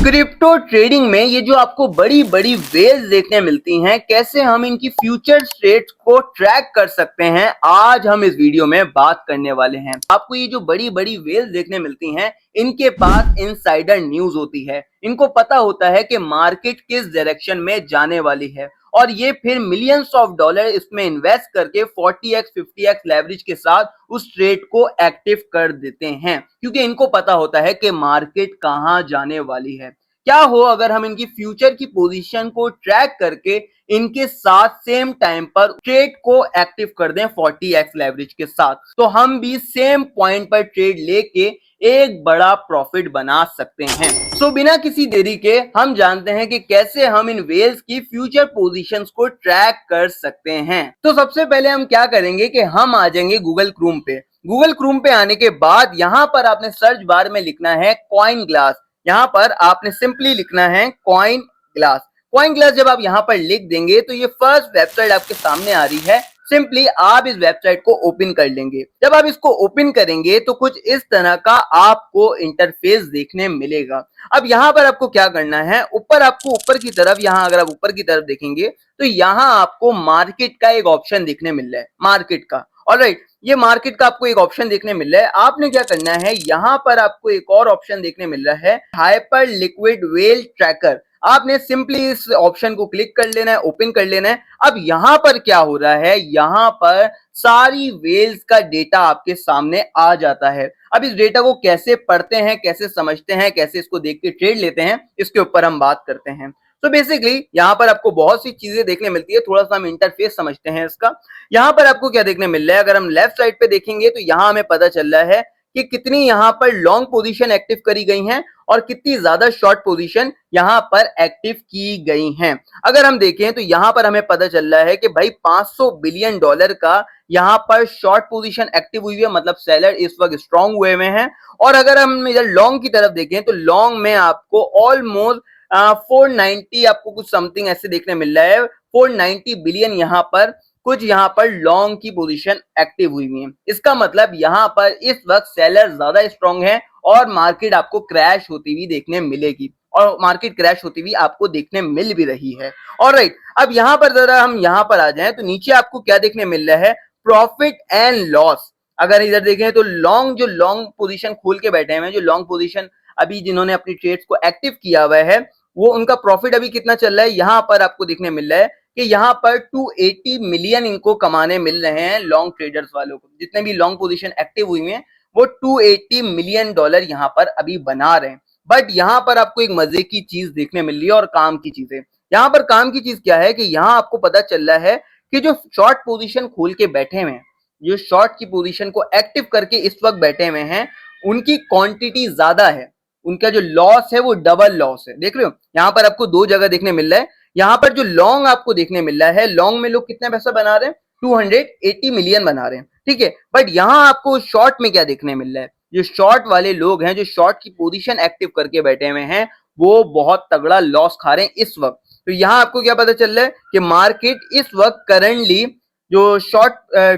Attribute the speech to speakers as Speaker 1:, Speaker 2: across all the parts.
Speaker 1: Crypto trading में ये जो आपको बड़ी बड़ी वेल्स देखने मिलती हैं, कैसे हम इनकी फ्यूचर ट्रेड्स को ट्रैक कर सकते हैं, आज हम इस वीडियो में बात करने वाले हैं। आपको ये जो बड़ी बड़ी वेल्स देखने मिलती हैं, इनके पास इनसाइडर न्यूज होती है। इनको पता होता है कि मार्केट किस डायरेक्शन में जाने वाली है और ये फिर मिलियंस ऑफ डॉलर इसमें इन्वेस्ट करके 40x 50x लेवरेज के साथ उस ट्रेड को एक्टिव कर देते हैं, क्योंकि इनको पता होता है कि मार्केट कहां जाने वाली है। क्या हो अगर हम इनकी फ्यूचर की पोजीशन को ट्रैक करके इनके साथ सेम टाइम पर ट्रेड को एक्टिव कर दें 40x लेवरेज के साथ, तो हम भी सेम पॉइंट पर ट्रेड लेके एक बड़ा प्रॉफिट बना सकते हैं। सो बिना किसी देरी के हम जानते हैं कि कैसे हम इन वेल्स की फ्यूचर पोजीशंस को ट्रैक कर सकते हैं। तो सबसे पहले हम क्या करेंगे कि हम आ जाएंगे गूगल क्रोम पे। गूगल क्रोम पे आने के बाद यहाँ पर आपने सर्च बार में लिखना है कॉइन ग्लास। यहाँ पर आपने सिंपली लिखना है कॉइन ग्लास। कॉइन ग्लास जब आप यहाँ पर लिख देंगे तो ये फर्स्ट वेबसाइट आपके सामने आ रही है। सिंपली आप इस वेबसाइट को ओपन कर लेंगे। जब आप इसको ओपन करेंगे तो कुछ इस तरह का आपको इंटरफेस देखने मिलेगा। अब यहाँ पर आपको क्या करना है, ऊपर की तरफ, यहाँ अगर आप ऊपर की तरफ देखेंगे तो यहाँ आपको मार्केट का एक ऑप्शन देखने मिल रहा है, मार्केट का। ऑलराइट, ये मार्केट का आपको एक ऑप्शन देखने मिल रहा है। आपने क्या करना है, यहाँ पर आपको एक और ऑप्शन देखने मिल रहा है, हाइपर लिक्विड वेल ट्रैकर। आपने सिंपली इस ऑप्शन को क्लिक कर लेना है, ओपन कर लेना है। अब यहाँ पर क्या हो रहा है, यहाँ पर सारी वेल्स का डेटा आपके सामने आ जाता है। अब इस डेटा को कैसे पढ़ते हैं, कैसे समझते हैं, कैसे इसको देख के ट्रेड लेते हैं, इसके ऊपर हम बात करते हैं। तो बेसिकली यहाँ पर आपको बहुत सी चीजें देखने मिलती है। थोड़ा सा हम इंटरफेस समझते हैं इसका। यहाँ पर आपको क्या देखने मिल रहा है, अगर हम लेफ्ट साइड पे देखेंगे तो यहाँ हमें पता चल रहा है कि कितनी यहाँ पर लॉन्ग पोजीशन एक्टिव करी गई हैं और कितनी ज्यादा शॉर्ट पोजीशन यहाँ पर एक्टिव की गई हैं। अगर हम देखें तो यहाँ पर हमें पता चल रहा है कि भाई 500 बिलियन डॉलर का यहाँ पर शॉर्ट पोजीशन एक्टिव हुई है, मतलब सेलर इस वक्त स्ट्रॉन्ग हुए में हैं। और अगर हम इधर लॉन्ग की तरफ देखें तो लॉन्ग में आपको ऑलमोस्ट 490 आपको कुछ समथिंग ऐसे देखने मिल रहा है। 490 बिलियन यहाँ पर कुछ यहाँ पर लॉन्ग की पोजीशन एक्टिव हुई है। इसका मतलब यहाँ पर इस वक्त सेलर ज्यादा स्ट्रॉन्ग है और मार्केट आपको क्रैश होती हुई देखने मिलेगी और मार्केट क्रैश होती हुई आपको देखने मिल भी रही है। ऑलराइट, अब यहाँ पर जरा हम यहाँ पर आ जाएं तो नीचे आपको क्या देखने मिल रहा है, प्रॉफिट एंड लॉस। अगर इधर देखें तो जो लॉन्ग पोजीशन खोल के बैठे हैं, जो लॉन्ग पोजीशन अभी जिन्होंने अपनी ट्रेड्स को एक्टिव किया हुआ है, वो उनका प्रॉफिट अभी कितना चल रहा है, यहाँ पर आपको देखने मिल रहा है कि यहाँ पर 280 मिलियन इनको कमाने मिल रहे हैं। लॉन्ग ट्रेडर्स वालों को, जितने भी लॉन्ग पोजीशन एक्टिव हुई हैं, वो 280 मिलियन डॉलर यहाँ पर अभी बना रहे हैं। बट यहाँ पर आपको एक मजे की चीज देखने मिल रही है और काम की चीजें। यहाँ पर काम की चीज क्या है कि यहाँ आपको पता चल रहा है कि जो शॉर्ट पोजीशन खोल के बैठे हुए हैं, जो शॉर्ट की पोजीशन को एक्टिव करके इस वक्त बैठे हुए हैं, उनकी क्वांटिटी ज्यादा है। उनका जो लॉस है वो डबल लॉस है। देख रहे हो, यहाँ पर आपको दो जगह देखने मिल रहा है। यहाँ पर जो लॉन्ग आपको देखने मिल रहा है, लॉन्ग में लोग कितना पैसा बना रहे हैं, 280 मिलियन बना रहे हैं, ठीक है। बट यहाँ आपको शॉर्ट में क्या देखने मिल रहा है, जो शॉर्ट वाले लोग हैं, जो शॉर्ट की पोजीशन एक्टिव करके बैठे हुए हैं, वो बहुत तगड़ा लॉस खा रहे हैं इस वक्त। तो यहाँ आपको क्या पता चल रहा है कि मार्केट इस वक्त करंटली जो शॉर्ट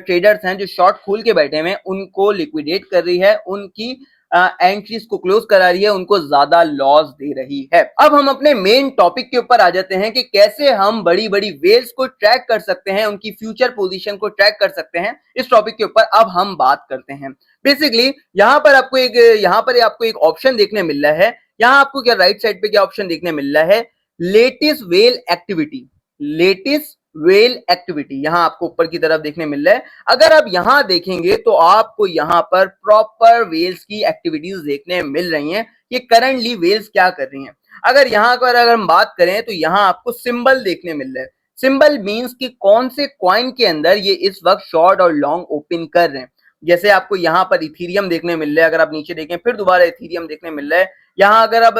Speaker 1: ट्रेडर्स हैं, जो शॉर्ट खोल के बैठे हुए हैं, उनको लिक्विडेट कर रही है, उनकी एंट्रीज को क्लोज करा रही है, उनको ज्यादा लॉस दे रही है। अब हम अपने मेन टॉपिक के ऊपर आ जाते हैं कि कैसे हम बड़ी बड़ी वेल्स को ट्रैक कर सकते हैं, उनकी फ्यूचर पोजीशन को ट्रैक कर सकते हैं। इस टॉपिक के ऊपर अब हम बात करते हैं। बेसिकली यहाँ पर आपको एक ऑप्शन देखने मिल रहा है। यहाँ आपको क्या राइट साइड पे क्या ऑप्शन देखने मिल रहा है, latest well activity. Latest well activity यहाँ आपको ऊपर की तरफ देखने मिल रहा है। अगर आप यहाँ देखेंगे तो आपको यहाँ पर प्रॉपर वेल्स की एक्टिविटीज देखने मिल रही हैं, ये करंटली वेल्स क्या कर रही हैं। अगर यहाँ पर अगर हम बात करें तो यहाँ आपको सिंबल देखने मिल रहा है। सिंबल मींस कि कौन से कॉइन के अंदर ये इस वक्त शॉर्ट और लॉन्ग ओपन कर रहे हैं। जैसे आपको यहाँ पर इथीरियम देखने मिल रहा है। अगर आप नीचे देखें फिर दोबारा इथीरियम देखने मिल रहा है। यहाँ अगर आप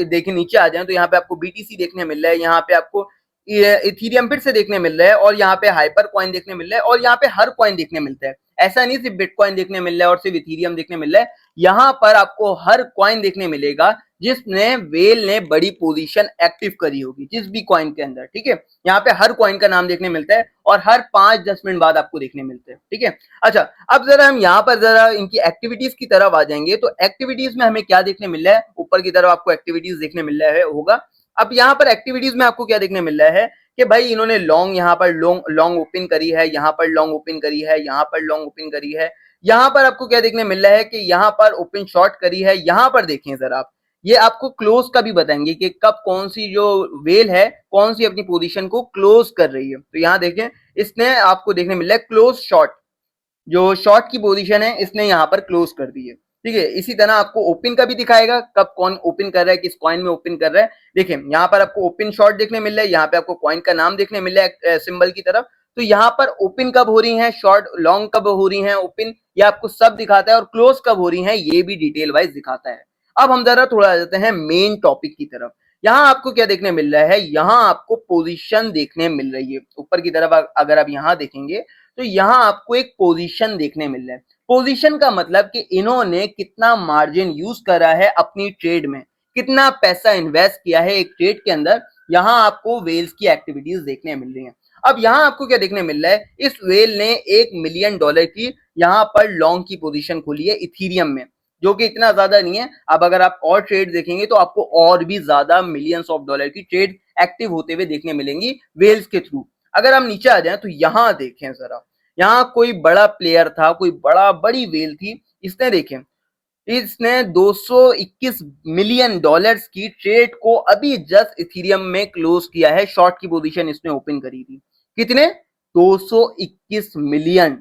Speaker 1: देखें नीचे आ जाए तो यहाँ पे आपको बीटीसी देखने मिल रहा है, यहाँ पे आपको इथीरियम फिर से देखने मिल रहा है, और यहाँ पे हाइपर कॉइन देखने मिल रहा है, और यहाँ पे हर कॉइन देखने मिलता है। ऐसा नहीं सिर्फ बिटकॉइन देखने मिल रहा है और सिर्फ इथीरियम देखने मिल रहा है, यहाँ पर आपको हर कॉइन देखने मिलेगा जिसने वेल ने बड़ी पोजीशन एक्टिव करी होगी जिस भी कॉइन के अंदर, ठीक है। यहाँ पे हर कॉइन का नाम देखने मिलता है और हर 5-10 मिनट बाद आपको देखने मिलते हैं, ठीक है। अच्छा, अब जरा हम यहाँ पर जरा इनकी एक्टिविटीज की तरफ आ जाएंगे। तो एक्टिविटीज में हमें क्या देखने मिल रहा है, ऊपर की तरफ आपको एक्टिविटीज देखने मिल रहा है होगा। अब यहाँ पर एक्टिविटीज में आपको क्या देखने मिल रहा है कि भाई इन्होंने लॉन्ग, यहाँ पर लॉन्ग ओपन करी है, यहाँ पर लॉन्ग ओपन करी है, यहाँ पर लॉन्ग ओपन करी है। यहाँ पर आपको क्या देखने मिल रहा है कि यहाँ पर ओपन शॉर्ट करी है। यहाँ पर देखें जरा आप, ये आपको क्लोज का भी बताएंगे कि कब कौन सी जो वेल है कौन सी अपनी पोजीशन को क्लोज कर रही है। तो यहाँ देखें, इसने आपको देखने मिल रहा है क्लोज शॉर्ट, जो शॉर्ट की पोजीशन है इसने यहाँ पर क्लोज कर दी है, ठीक है। इसी तरह आपको ओपन का भी दिखाएगा, कब कौन ओपन कर रहा है, किस कॉइन में ओपन कर रहा है। देखिए यहाँ पर आपको ओपन शॉर्ट देखने मिल रहा है, यहाँ पे आपको कॉइन का नाम देखने मिल रहा है सिंबल की तरफ। तो यहाँ पर ओपन कब हो रही है, शॉर्ट लॉन्ग कब हो रही है, ओपन, ये आपको सब दिखाता है, और क्लोज कब हो रही है ये भी डिटेल वाइज दिखाता है। अब हम जरा थोड़ा आ जाते हैं मेन टॉपिक की तरफ। यहाँ आपको क्या देखने मिल रहा है, यहाँ आपको पोजीशन देखने मिल रही है ऊपर की तरफ। अगर आप यहाँ देखेंगे तो यहाँ आपको एक पोजीशन देखने मिल रहा है। पोजीशन का मतलब कि इन्होंने कितना मार्जिन यूज करा है अपनी ट्रेड में, कितना पैसा इन्वेस्ट किया है एक ट्रेड के अंदर। यहाँ आपको वेल्स की एक्टिविटीज देखने मिल रही हैं। अब यहाँ आपको क्या देखने मिल रहा है, इस वेल ने $1 मिलियन की यहाँ पर लॉन्ग की पोजीशन खोली है इथीरियम में, जो कि इतना ज्यादा नहीं है। अब अगर आप और ट्रेड देखेंगे तो आपको और भी ज्यादा मिलियंस ऑफ डॉलर की ट्रेड एक्टिव होते हुए देखने मिलेंगी वेल्स के थ्रू। अगर हम नीचे आ जाएं तो यहाँ देखें जरा, यहाँ कोई बड़ा प्लेयर था, कोई बड़ी वेल थी, इसने देखें, इसने $221 मिलियन की ट्रेड को अभी जस्ट इथीरियम में क्लोज किया है। शॉर्ट की पोजीशन इसने ओपन करी थी, कितने, $221 मिलियन।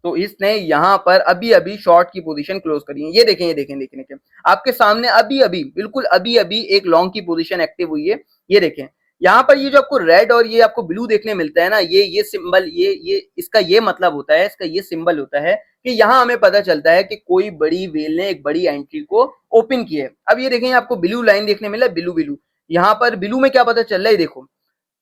Speaker 1: तो इसने यहाँ पर अभी अभी शॉर्ट की पोजीशन क्लोज करी है। ये देखें, ये देखें, देखें, देखें आपके सामने अभी अभी, बिल्कुल अभी अभी एक लॉन्ग की पोजीशन एक्टिव हुई है। ये देखें यहाँ पर, ये जो आपको रेड और ये आपको ब्लू देखने मिलता है ना, ये सिंबल, ये इसका ये मतलब होता है, इसका ये सिंबल होता है कि यहाँ हमें पता चलता है कि कोई बड़ी वेल ने एक बड़ी एंट्री को ओपन की है। अब ये देखें, आपको ब्लू लाइन देखने मिला, ब्लू ब्लू, यहाँ पर ब्लू में क्या पता चल रहा है, देखो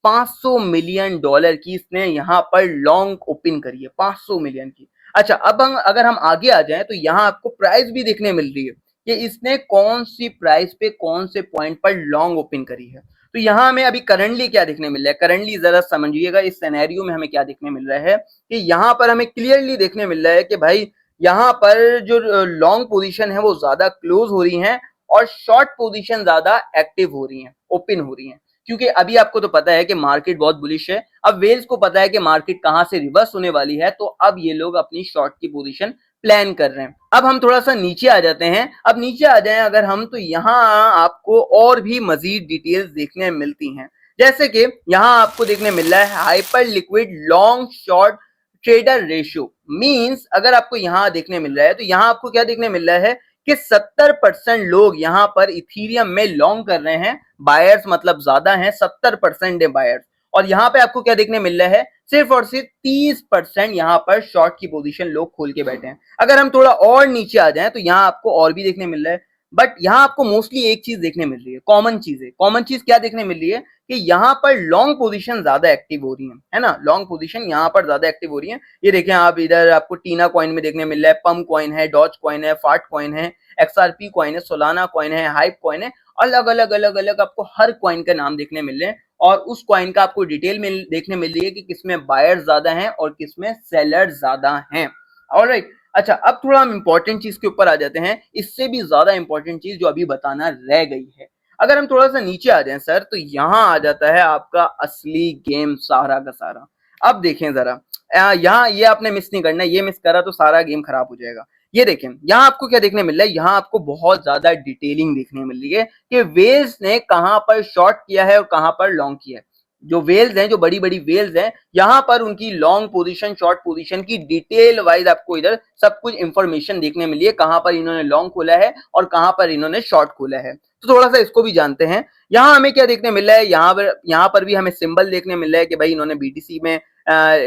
Speaker 1: $500 मिलियन की इसने यहाँ पर लॉन्ग ओपन करी है, 500 मिलियन की। अच्छा, अब अगर हम आगे आ जाएं तो यहाँ आपको प्राइस भी देखने मिल रही है कि इसने कौन सी प्राइस पे कौन से पॉइंट पर लॉन्ग ओपन करी है। तो यहाँ हमें अभी करंटली क्या देखने मिल रहा है, करंटली जरा समझिएगा इस सिनेरियो में हमें क्या देखने मिल रहा है कि यहाँ पर हमें क्लियरली देखने मिल रहा है कि भाई यहाँ पर जो लॉन्ग पोजीशन है वो ज्यादा क्लोज हो रही है और शॉर्ट पोजीशन ज्यादा एक्टिव हो रही है, ओपन हो रही है। क्योंकि अभी आपको तो पता है कि मार्केट बहुत बुलिश है। अब वेल्स को पता है कि मार्केट कहां से रिवर्स होने वाली है, तो अब ये लोग अपनी शॉर्ट की पोजीशन प्लान कर रहे हैं। अब हम थोड़ा सा नीचे आ जाते हैं। अब नीचे आ जाएं अगर हम, तो यहाँ आपको और भी मजीद डिटेल्स देखने मिलती हैं। जैसे कि यहाँ आपको देखने मिल रहा है hyper liquid long short trader ratio. Means अगर आपको यहाँ देखने मिल रहा है तो यहाँ आपको क्या देखने मिल रहा है कि 70% लोग यहाँ पर इथीरियम में लॉन्ग कर रहे हैं। बायर्स मतलब ज्यादा हैं, 70% है बायर्स। और यहाँ पे आपको क्या देखने मिल रहा है, सिर्फ और सिर्फ 30% यहाँ पर शॉर्ट की पोजीशन लोग खोल के बैठे हैं। अगर हम थोड़ा और नीचे आ जाएं तो यहाँ आपको और भी देखने मिल रहा है, बट यहाँ आपको मोस्टली एक चीज देखने मिल रही है, कॉमन चीज है। कॉमन चीज क्या देखने मिल रही है कि यहाँ पर लॉन्ग पोजीशन ज्यादा एक्टिव हो रही है ना, लॉन्ग पोजीशन यहाँ पर ज्यादा एक्टिव हो रही है। ये देखें आप, इधर आपको टीना कॉइन में देखने मिल रहा है, पम कॉइन है, डॉज कॉइन है, फाट कॉइन है, XRP कॉइन है, सोलाना कॉइन है, हाइप कॉइन है। अलग अलग अलग अलग आपको हर कॉइन का नाम देखने मिल रहे हैं और उस कॉइन का आपको डिटेल में देखने मिल रही है कि किसमें बायर्स ज्यादा हैं और किसमें सेलर्स ज्यादा हैं। ऑलराइट, अच्छा अब थोड़ा हम इंपॉर्टेंट चीज के ऊपर आ जाते हैं, इससे भी ज्यादा इंपॉर्टेंट चीज जो अभी बताना रह गई है। अगर हम थोड़ा सा नीचे आ जाएं सर, तो यहाँ आ जाता है आपका असली गेम सारा का सारा। अब देखें जरा, यहाँ ये आपने मिस नहीं करना, ये मिस करा तो सारा गेम खराब हो जाएगा। ये देखें, यहाँ आपको क्या देखने मिल रहा है, यहाँ आपको बहुत ज्यादा डिटेलिंग देखने मिल रही है कि वेल्स ने कहां पर शॉर्ट किया है और कहां पर लॉन्ग किया है। जो वेल्स हैं, जो बड़ी बड़ी वेल्स हैं, यहाँ पर उनकी लॉन्ग पोजीशन शॉर्ट पोजीशन की डिटेल वाइज आपको इधर सब कुछ इंफॉर्मेशन देखने मिली है, कहां पर इन्होंने लॉन्ग खोला है और कहां पर इन्होंने शॉर्ट खोला है। तो थोड़ा सा इसको भी जानते हैं। यहाँ हमें क्या देखने मिल रहा है, यहाँ पर भी हमें सिंबल देखने मिल रहा है कि भाई इन्होंने बीटीसी में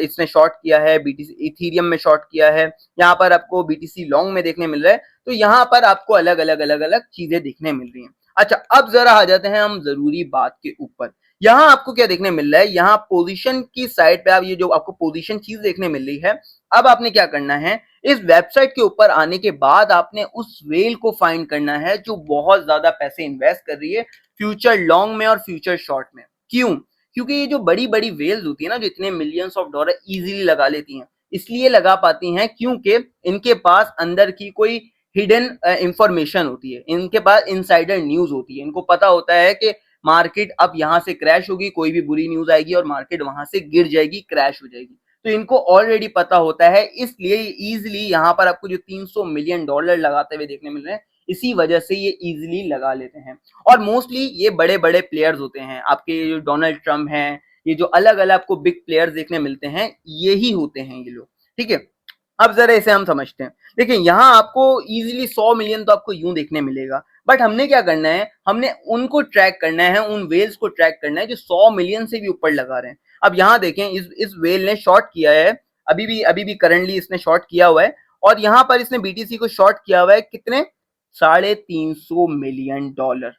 Speaker 1: इसने शॉर्ट किया है, बीटीसी इथीरियम में शॉर्ट किया है। यहाँ पर आपको बीटीसी लॉन्ग में देखने मिल रहा है। तो यहाँ पर आपको अलग अलग अलग अलग चीजें देखने मिल रही हैं। अच्छा, अब जरा आ जाते हैं हम जरूरी बात के ऊपर। यहाँ आपको क्या देखने मिल रहा है, यहाँ पोजीशन की साइड पे आप ये जो आपको पोजीशन चीज देखने मिल रही है, अब आपने क्या करना है, इस वेबसाइट के ऊपर आने के बाद आपने उस वेल को फाइंड करना है जो बहुत ज्यादा पैसे इन्वेस्ट कर रही है फ्यूचर लॉन्ग में और फ्यूचर शॉर्ट में। क्यों? क्योंकि ये जो बड़ी बड़ी वेल्स होती है ना, जो इतने मिलियंस ऑफ डॉलर इजीली लगा लेती हैं, इसलिए लगा पाती हैं क्योंकि इनके पास अंदर की कोई हिडन इंफॉर्मेशन होती है, इनके पास इनसाइडर न्यूज होती है। इनको पता होता है कि मार्केट अब यहां से क्रैश होगी, कोई भी बुरी न्यूज आएगी और मार्केट वहां से गिर जाएगी, क्रैश हो जाएगी। तो इनको ऑलरेडी पता होता है, इसलिए इजीली यहाँ पर आपको जो 300 मिलियन डॉलर लगाते हुए देखने मिल रहे हैं, इसी वजह से ये इजीली लगा लेते हैं। और मोस्टली ये बड़े बड़े प्लेयर्स होते हैं, आपके जो डोनाल्ड ट्रम्प हैं, ये जो अलग अलग आपको बिग प्लेयर्स देखने मिलते हैं, यही होते हैं ये लोग। ठीक है, अब जरा इसे हम समझते हैं। देखिए यहाँ आपको इजीली 100 मिलियन तो आपको यूं देखने मिलेगा, बट हमने क्या करना है, हमने उनको ट्रैक करना है, उन वेल्स को ट्रैक करना है जो 100 मिलियन से भी ऊपर लगा रहे हैं। अब यहाँ देखें, इस वेल ने शॉर्ट किया है, अभी भी करंटली इसने शॉर्ट किया हुआ है, और यहाँ पर इसने बीटीसी को शॉर्ट किया हुआ है कितने, 350 मिलियन डॉलर।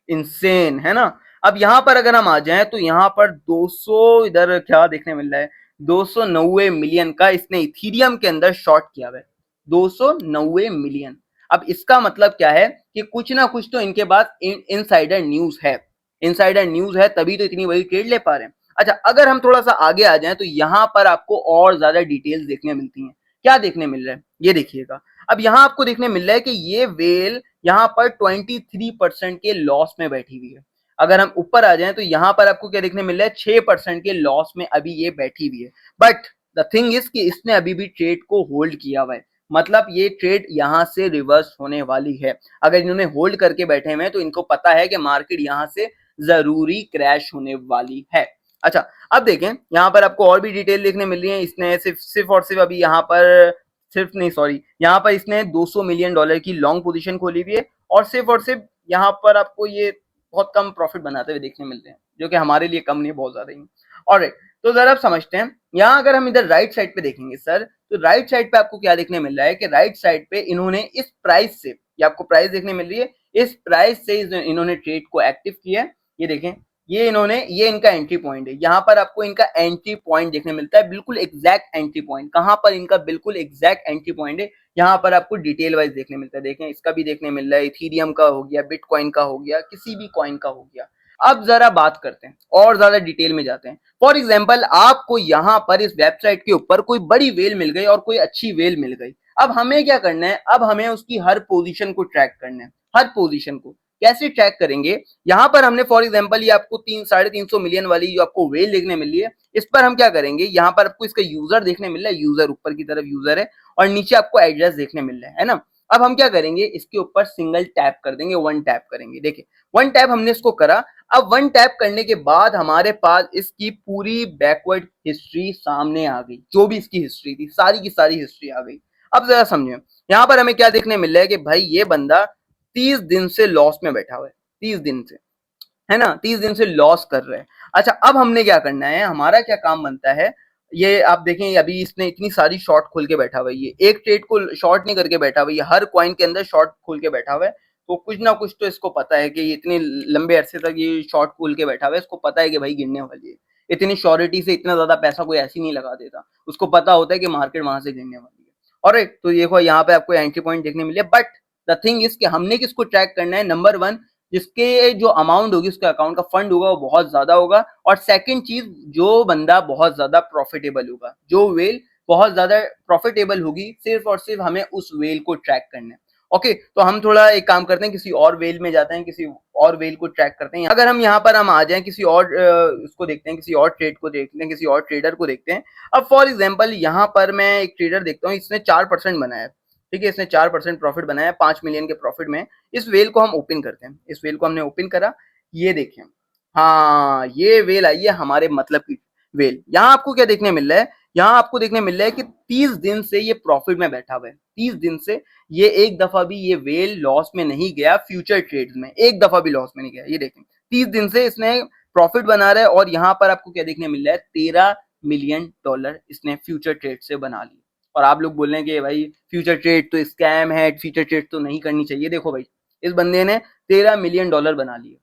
Speaker 1: इंसेन है ना। अब यहाँ पर अगर हम आ जाएं तो यहाँ पर 200, इधर क्या देखने मिल रहा है, 290 मिलियन का इसने इथीरियम के अंदर शॉर्ट किया हुआ है, 290 मिलियन। अब इसका मतलब क्या है कि कुछ ना कुछ तो इनके पास इनसाइडर न्यूज है, इनसाइडर न्यूज है, तभी तो इतनी बड़ी ट्रेड ले पा रहे हैं। अच्छा, अगर हम थोड़ा सा आगे आ जाएं तो यहाँ पर आपको और ज्यादा डिटेल्स देखने मिलती हैं। क्या देखने मिल रहा है, ये देखिएगा। अब यहाँ आपको देखने मिल रहा है कि ये वेल यहाँ पर 23% के लॉस में बैठी हुई है। अगर हम ऊपर आ जाएं तो यहाँ पर आपको क्या देखने मिल रहा है, 6% के लॉस में अभी ये बैठी हुई है। बट द थिंग इज कि इसने अभी भी ट्रेड को होल्ड किया हुआ है, मतलब ये ट्रेड यहाँ से रिवर्स होने वाली है। अगर इन्होंने होल्ड करके बैठे हुए हैं तो इनको पता है कि मार्केट यहाँ से जरूरी क्रैश होने वाली है। अच्छा, अब देखें यहाँ पर आपको और भी डिटेल देखने मिल रही है। इसने सिर्फ और सिर्फ अभी यहाँ पर, सिर्फ नहीं सॉरी, यहाँ पर इसने 200 मिलियन डॉलर की लॉन्ग पोजीशन खोली हुई है, और सिर्फ यहाँ पर आपको ये बहुत कम प्रॉफिट बनाते हुए देखने मिलते हैं, जो कि हमारे लिए कम नहीं, बहुत ज्यादा ही। और तो जरा आप समझते हैं, यहाँ अगर हम इधर राइट साइड पे देखेंगे सर, तो राइट साइड पे आपको क्या देखने मिल रहा है कि राइट साइड पे इन्होंने इस प्राइस से, ये आपको प्राइस देखने मिल रही है, इस प्राइस से इन्होंने ट्रेड को एक्टिव किया है। ये देखें, ये इनका एंट्री पॉइंट है। यहाँ पर आपको इनका एंट्री पॉइंट देखने मिलता है, बिल्कुल एग्जैक्ट एंट्री पॉइंट। कहाँ पर इनका बिल्कुल एग्जैक्ट एंट्री पॉइंट है, यहाँ पर आपको डिटेल वाइज देखने मिलता है। देखें, इसका भी देखने मिल रहा है, इथीरियम का हो गया, बिटकॉइन का हो गया, किसी भी कॉइन का हो गया। अब जरा बात करते हैं और ज्यादा डिटेल में जाते हैं। फॉर एग्जाम्पल, आपको यहाँ पर इस वेबसाइट के ऊपर कोई बड़ी वेल मिल गई और कोई अच्छी वेल मिल गई। अब हमें क्या करना है, अब हमें उसकी हर पोजीशन को ट्रैक करना है। हर पोजीशन को कैसे ट्रैक करेंगे, यहाँ पर हमने फॉर एग्जांपल ये आपको 300-350 मिलियन वाली जो आपको वेल देखने मिल रही है, इस पर हम क्या करेंगे, यहाँ पर आपको इसका यूजर देखने मिल रहा है, यूजर ऊपर की तरफ यूजर है, और नीचे आपको एड्रेस देखने मिल रहा है ना। अब हम क्या करेंगे, इसके ऊपर सिंगल टैप कर देंगे, वन टैप करेंगे। देखिए, वन टैप हमने इसको करा। अब वन टैप करने के बाद हमारे पास इसकी पूरी बैकवर्ड हिस्ट्री सामने आ गई, जो भी इसकी हिस्ट्री थी सारी की सारी हिस्ट्री आ गई। अब जरा समझे, यहाँ पर हमें क्या देखने मिल रहा है कि भाई ये बंदा 30 दिन से लॉस में बैठा हुआ है, 30 दिन से, है ना, 30 दिन से लॉस कर रहा है। अच्छा, अब हमने क्या करना है, हमारा क्या काम बनता है, ये आप देखें, अभी इसने इतनी सारी शॉर्ट खोल के बैठा हुआ है, ये एक ट्रेड को शॉर्ट नहीं करके बैठा हुआ है, ये हर कॉइन के अंदर शॉर्ट खोल के बैठा हुआ है। तो कुछ ना कुछ तो इसको पता है कि ये इतने लंबे अरसे तक ये शॉर्ट खोल के बैठा हुआ है, इसको पता है कि भाई गिरने वाली है। इतनी श्योरिटी से इतना ज्यादा पैसा कोई ऐसी नहीं लगा देता, उसको पता होता है कि मार्केट वहां से गिरने वाली है। और तो देखो यहाँ पे आपको एंट्री पॉइंट देखने मिले, बट द थिंग इज कि हमने किसको ट्रैक करना है, नंबर वन, जिसके जो अमाउंट होगी, उसके अकाउंट का फंड होगा वो बहुत ज्यादा होगा, और सेकंड चीज, जो बंदा बहुत ज्यादा प्रॉफिटेबल होगा, जो वेल बहुत ज्यादा प्रॉफिटेबल होगी, सिर्फ और सिर्फ हमें उस वेल को ट्रैक करना है। ओके, तो हम थोड़ा एक काम करते हैं, किसी और वेल में जाते हैं, किसी और वेल को ट्रैक करते हैं। अगर हम यहाँ पर हम आ जाएं, किसी और उसको देखते हैं, किसी और ट्रेड को देखते हैं, किसी और ट्रेडर को देखते हैं। अब फॉर एग्जाम्पल यहाँ पर मैं एक ट्रेडर देखता हूँ, इसने 4% बनाया, ठीक है, इसने 4% प्रॉफिट बनाया 5 मिलियन के प्रॉफिट में। इस वेल को हम ओपन करते हैं, इस वेल को हमने ओपन करा, ये देखें, हाँ, ये वेल आई है हमारे मतलब की वेल। यहाँ आपको क्या देखने मिल रहा है, यहाँ आपको देखने मिल रहा है कि 30 दिन से ये प्रॉफिट में बैठा हुआ है, 30 दिन से ये एक दफा भी ये वेल लॉस में नहीं गया, फ्यूचर ट्रेड्स में एक दफा भी लॉस में नहीं गया। ये देखें, 30 दिन से इसने प्रॉफिट बना रहा है, और यहाँ पर आपको क्या देखने मिल रहा है, 13 मिलियन डॉलर इसने फ्यूचर ट्रेड से बना लिया। और आप लोग बोल रहे हैं कि भाई फ्यूचर ट्रेड तो स्कैम है, फ्यूचर ट्रेड तो नहीं करनी चाहिए। देखो भाई, इस बंदे ने 13 मिलियन डॉलर बना लिए।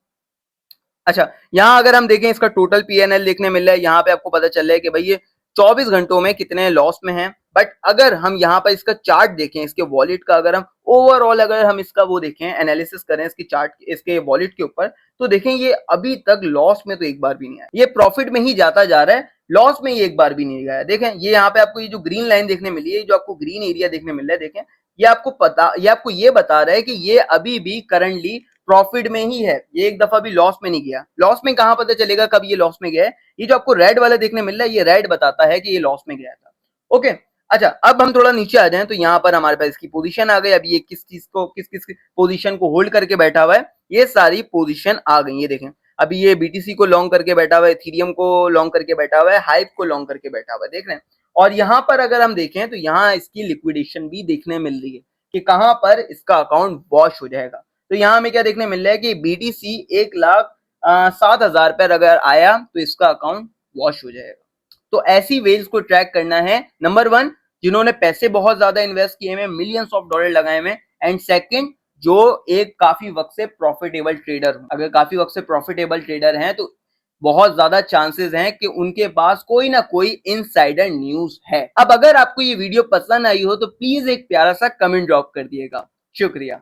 Speaker 1: अच्छा, यहाँ अगर हम देखें, इसका टोटल पीएनएल देखने मिल रहा है, यहाँ पे आपको पता चल रहा है कि भाई ये 24 घंटों में कितने लॉस में है। बट अगर हम यहाँ पर इसका चार्ट देखें, इसके वॉलेट का अगर हम ओवरऑल अगर हम इसका वो देखें, एनालिसिस करें इसकी चार्ट, इसके वॉलेट के ऊपर, तो देखें ये अभी तक लॉस में तो एक बार भी नहीं आया, ये प्रॉफिट में ही जाता जा रहा है, लॉस में ये एक बार भी नहीं गया। देखें ये यहाँ पे आपको ये जो ग्रीन लाइन देखने मिली है, जो आपको ग्रीन एरिया देखने मिल रहा है, देखें ये आपको ये बता रहा है कि ये अभी भी करंटली प्रॉफिट में ही है, ये एक दफा भी लॉस में नहीं गया। लॉस में कहां पता चलेगा कब ये लॉस में गया है? ये जो आपको रेड वाला देखने मिल रहा है, ये रेड बताता है कि ये लॉस में गया था। ओके, अच्छा अब हम थोड़ा नीचे आ जाएं तो यहाँ पर हमारे पास इसकी पोजीशन आ गई। अभी ये किस चीज को किस किस पोजीशन को होल्ड करके बैठा हुआ है, ये सारी पोजीशन आ गई। ये देखें अभी ये बीटीसी को लॉन्ग करके बैठा हुआ है, इथेरियम को लॉन्ग करके बैठा हुआ है, हाइप को लॉन्ग करके बैठा हुआ है, देख रहे हैं। और यहाँ पर अगर हम देखें तो यहाँ इसकी लिक्विडेशन भी देखने मिल रही है कि कहां पर इसका अकाउंट वॉश हो जाएगा। तो यहाँ हमें क्या देखने मिल रहा है कि बीटीसी 1,07,000 पर अगर आया तो इसका अकाउंट वॉश हो जाएगा। तो ऐसी वेल्स को ट्रैक करना है, नंबर 1 जिन्होंने पैसे बहुत ज्यादा इन्वेस्ट किए हैं, मिलियंस ऑफ डॉलर लगाए हुए, एंड सेकंड जो एक काफी वक्त से प्रॉफिटेबल ट्रेडर हो। अगर काफी वक्त से प्रॉफिटेबल ट्रेडर हैं तो बहुत ज्यादा चांसेस हैं कि उनके पास कोई ना कोई इनसाइडर न्यूज है। अब अगर आपको ये वीडियो पसंद आई हो तो प्लीज एक प्यारा सा कमेंट ड्रॉप कर दिएगा। शुक्रिया।